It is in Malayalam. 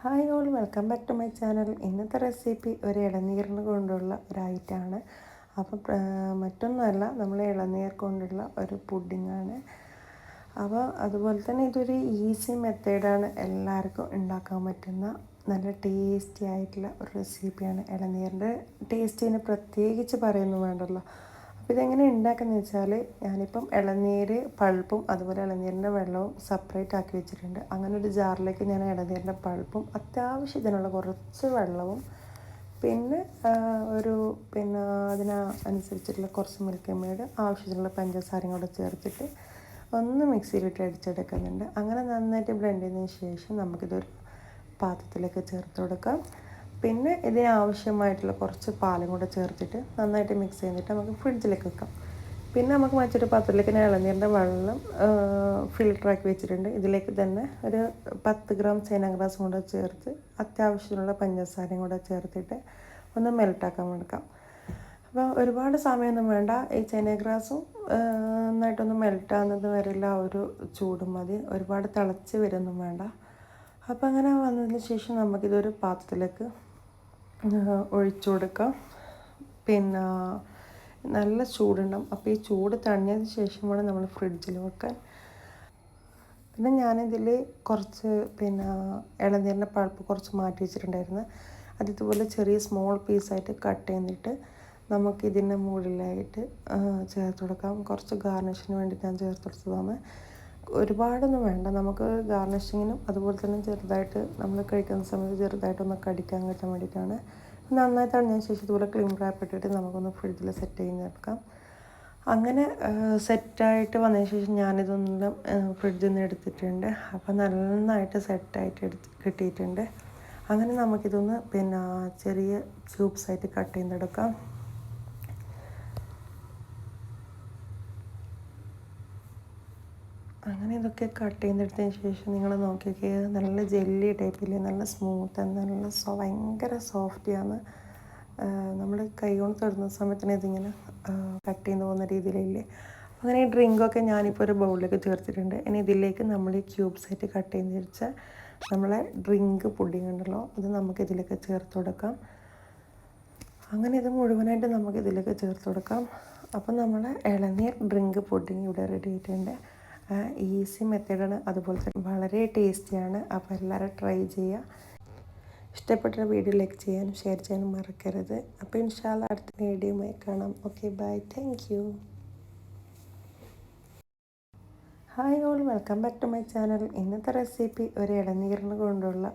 Hi all, welcome back to my channel. ഇന്നത്തെ റെസിപ്പി ഒരു ഇളനീരിന് കൊണ്ടുള്ള ഒരു ഐറ്റമാണ്. അപ്പോൾ മറ്റൊന്നുമല്ല, നമ്മൾ ഇളനീർ കൊണ്ടുള്ള ഒരു പുഡിങ്ങാണ്. അപ്പോൾ അതുപോലെ തന്നെ ഇതൊരു ഈസി മെത്തേഡാണ്, എല്ലാവർക്കും ഉണ്ടാക്കാൻ പറ്റുന്ന നല്ല ടേസ്റ്റി ആയിട്ടുള്ള ഒരു റെസിപ്പിയാണ്. ഇളനീരിൻ്റെ ടേസ്റ്റിന് പ്രത്യേകിച്ച് പറയുന്നു വേണ്ടല്ലോ. അപ്പോൾ ഇതെങ്ങനെ ഉണ്ടാക്കുന്നത് വെച്ചാൽ, ഞാനിപ്പം ഇളനീര് പൾപ്പും അതുപോലെ ഇളനീരിൻ്റെ വെള്ളവും സെപ്പറേറ്റ് ആക്കി വെച്ചിട്ടുണ്ട്. അങ്ങനെ ഒരു ജാറിലേക്ക് ഞാൻ ഇളനീരിൻ്റെ പൾപ്പും അത്യാവശ്യത്തിനുള്ള കുറച്ച് വെള്ളവും പിന്നെ അതിനനുസരിച്ചിട്ടുള്ള കുറച്ച് മിൽക്ക് മെയ്ഡ്, ആവശ്യത്തിനുള്ള പഞ്ചസാരയും കൂടെ ചേർത്തിട്ട് ഒന്ന് മിക്സിയിലിട്ട് അടിച്ചെടുക്കുന്നുണ്ട്. അങ്ങനെ നന്നായിട്ട് ബ്ലെൻഡ് ചെയ്തതിന് ശേഷം നമുക്കിതൊരു പാത്രത്തിലേക്ക് ചേർത്ത് കൊടുക്കാം. പിന്നെ ഇതിനാവശ്യമായിട്ടുള്ള കുറച്ച് പാലും കൂടെ ചേർത്തിട്ട് നന്നായിട്ട് മിക്സ് ചെയ്തിട്ട് നമുക്ക് ഫ്രിഡ്ജിലേക്ക് വെക്കാം. പിന്നെ നമുക്ക് മറ്റൊരു പാത്രത്തിലേക്ക് ഞാൻ ഇളനീരിൻ്റെ വെള്ളം ഫിൽട്ടറാക്കി വെച്ചിട്ടുണ്ട്. ഇതിലേക്ക് തന്നെ ഒരു 10 ഗ്രാം ചൈനാഗ്രാസും കൂടെ ചേർത്ത് അത്യാവശ്യത്തിനുള്ള പഞ്ചസാരയും കൂടെ ചേർത്തിട്ട് ഒന്ന് മെൽട്ടാക്കാൻ എടുക്കാം. അപ്പോൾ ഒരുപാട് സമയമൊന്നും വേണ്ട. ഈ ചൈനാഗ്രാസും നന്നായിട്ടൊന്ന് മെൽട്ടാകുന്നത് വരെയുള്ള ആ ഒരു ചൂടും മതി. ഒരുപാട് തിളച്ച് വരുമൊന്നും വേണ്ട. അപ്പോൾ അങ്ങനെ വന്നതിന് ശേഷം നമുക്കിതൊരു പാത്രത്തിലേക്ക് ഒഴിച്ചു കൊടുക്കാം. പിന്നെ നല്ല ചൂടുണ്ടാവും. അപ്പോൾ ഈ ചൂട് തണിഞ്ഞതിന് ശേഷമാണ് നമ്മൾ ഫ്രിഡ്ജിൽ വെക്കാൻ. പിന്നെ ഞാനിതിൽ കുറച്ച് ഇളനീരിൻ്റെ പൾപ്പ് കുറച്ച് മാറ്റി വെച്ചിട്ടുണ്ടായിരുന്നു. അതിതുപോലെ ചെറിയ സ്മോൾ പീസായിട്ട് കട്ട് ചെയ്തിട്ട് നമുക്കിതിൻ്റെ മുകളിലായിട്ട് ചേർത്ത് കൊടുക്കാം. കുറച്ച് ഗാർണിഷിന് വേണ്ടി ഞാൻ ചേർത്ത് കൊടുത്തതാണ്. ഒരുപാടൊന്നും വേണ്ട, നമുക്ക് ഗാർണിഷിങ്ങിനും അതുപോലെ തന്നെ ചെറുതായിട്ട് നമ്മൾ കഴിക്കുന്ന സമയത്ത് ചെറുതായിട്ടൊന്ന് കടിക്കാൻ കിട്ടാൻ വേണ്ടിയിട്ടാണ്. നന്നായി തണിഞ്ഞതിന് ശേഷം ഇതുപോലെ ക്ലീൻ റാപ്പ് ഇട്ടിട്ട് നമുക്കൊന്ന് ഫ്രിഡ്ജിൽ സെറ്റ് ചെയ്തെടുക്കാം. അങ്ങനെ സെറ്റായിട്ട് വന്നതിന് ശേഷം ഞാനിതൊന്നും ഫ്രിഡ്ജിൽ നിന്ന് എടുത്തിട്ടുണ്ട്. അപ്പോൾ നന്നായിട്ട് സെറ്റായിട്ട് കിട്ടിയിട്ടുണ്ട്. അങ്ങനെ നമുക്കിതൊന്ന് ചെറിയ ക്യൂബ്സായിട്ട് കട്ട് ചെയ്തെടുക്കാം. അങ്ങനെ ഇതൊക്കെ കട്ട് ചെയ്തെടുത്തതിന് ശേഷം നിങ്ങൾ നോക്കിയൊക്കെ നല്ല ജെല്ലി ടൈപ്പില്ലേ, നല്ല സ്മൂത്ത്, നല്ല ഭയങ്കര സോഫ്റ്റിയാണ്. നമ്മൾ കൈ കൊണ്ട് തൊടുന്ന സമയത്തിന് ഇതിങ്ങനെ കട്ട് ചെയ്ത് പോകുന്ന രീതിയിലില്ലേ. അങ്ങനെ ഈ ഡ്രിങ്കൊക്കെ ഞാനിപ്പോൾ ഒരു ബൗളിലേക്ക് ചേർത്തിട്ടുണ്ട്. ഇനി ഇതിലേക്ക് നമ്മൾ ഈ ക്യൂബ്സായിട്ട് കട്ട് ചെയ്ത് വെച്ച നമ്മളെ ഡ്രിങ്ക് പുഡിംഗ് ഉണ്ടല്ലോ, അത് നമുക്കിതിലേക്ക് ചേർത്ത് കൊടുക്കാം. അങ്ങനെ ഇത് മുഴുവനായിട്ട് നമുക്കിതിലേക്ക് ചേർത്ത് കൊടുക്കാം. അപ്പം നമ്മളെ ഇളനീർ ഡ്രിങ്ക് പുഡിംഗ് ഇവിടെ റെഡി ആയിട്ടുണ്ട്. ഈസി മെത്തേഡാണ്, അതുപോലെ തന്നെ വളരെ ടേസ്റ്റിയാണ്. അപ്പോൾ എല്ലാവരും ട്രൈ ചെയ്യുക. ഇഷ്ടപ്പെട്ട വീഡിയോ ലൈക്ക് ചെയ്യാനും ഷെയർ ചെയ്യാനും മറക്കരുത്. അപ്പോൾ ഇൻഷാ അല്ലാഹ് അടുത്ത വീഡിയോയുമായി കാണാം. Okay, bye, thank you. Hi all, welcome back to my channel. ഇന്നത്തെ റെസിപ്പി ഒരു ഇളനീരിന് കൊണ്ടുള്ള